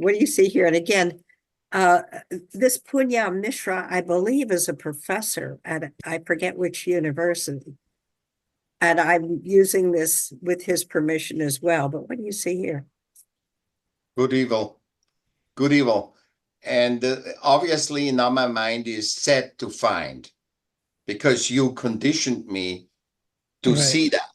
what do you see here? And again, this Punya Mishra, I believe, is a professor at, I forget which university. And I'm using this with his permission as well. But what do you see here? Good evil. Good evil. And obviously now my mind is set to find, because you conditioned me to see that.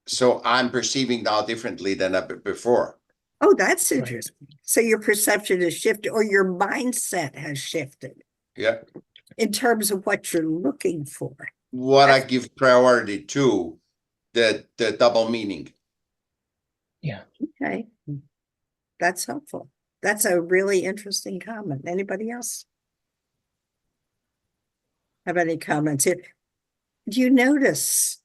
So I'm perceiving now differently than before. Oh, that's interesting. Right. So your perception has shifted, or your mindset has shifted. Yeah. In terms of what you're looking for. What I give priority to, the double meaning. Yeah. Okay. That's helpful. That's a really interesting comment. Anybody else have any comments here? Do you notice,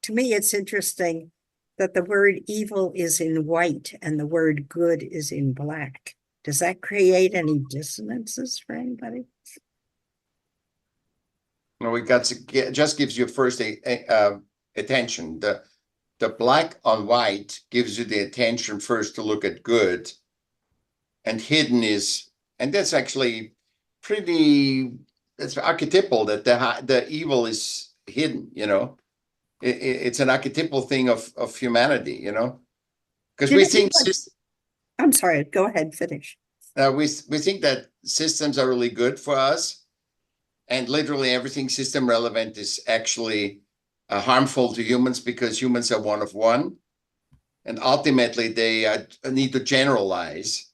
to me, it's interesting that the word evil is in white and the word good is in black. Does that create any dissonances for anybody? No, it just gives you first attention. The black on white gives you the attention first to look at good, and hidden is, and that's actually pretty, it's archetypal that the evil is hidden, you know. It's an archetypal thing of humanity, you know, because we think. I'm sorry, go ahead, finish. We think that systems are really good for us, and literally everything system relevant is actually harmful to humans, because humans are one of one, and ultimately they need to generalize,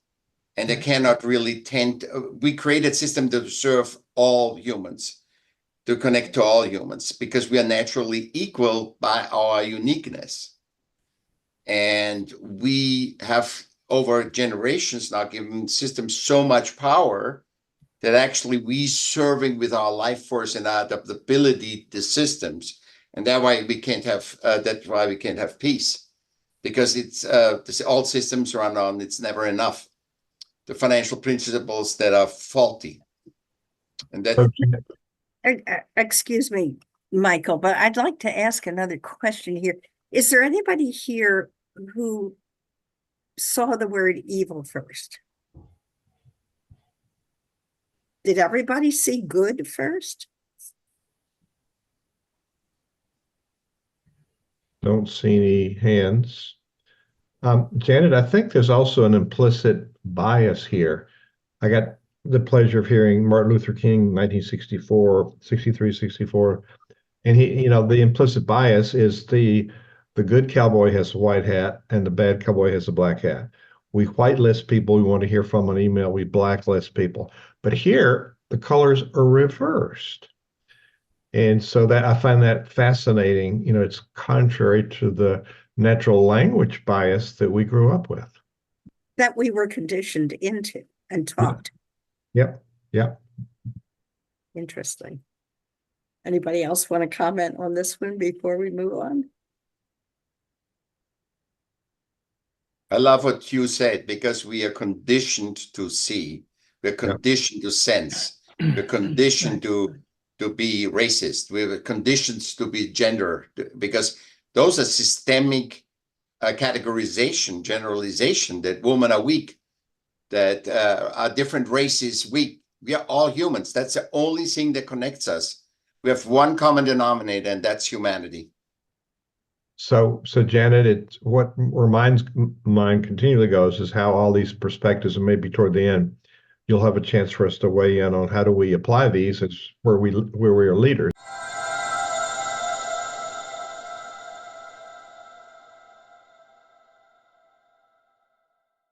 and they cannot really we created system to serve all humans, to connect to all humans, because we are naturally equal by our uniqueness. And we have over generations now given systems so much power that actually we serving with our life force and our adaptability the systems. And that's why we can't have peace, because it's all systems run on it's never enough. The financial principles that are faulty. And that. Excuse me, Michael, but I'd like to ask another question here. Is there anybody here who saw the word evil first? Did everybody see good first? Don't see any hands. Janet, I think there's also an implicit bias here. I got the pleasure of hearing Martin Luther King, 1964, 63, 64. And he, you know, the implicit bias is the good cowboy has a white hat and the bad cowboy has a black hat. We whitelist people we want to hear from on email. We blacklist people. But here, the colors are reversed. And so that I find that fascinating. You know, it's contrary to the natural language bias that we grew up with. That we were conditioned into and taught. Yep. Yep. Interesting. Anybody else want to comment on this one before we move on? I love what Hugh said, because we are conditioned to see, we're conditioned to sense, we're conditioned to be racist, we're conditioned to be gender, because those are systemic categorization, generalization, that women are weak, that are different races weak. We are all humans. That's the only thing that connects us. We have one common denominator, and that's humanity. So Janet, what reminds mine continually goes is how all these perspectives, and maybe toward the end, you'll have a chance for us to weigh in on how do we apply these as where we are leaders.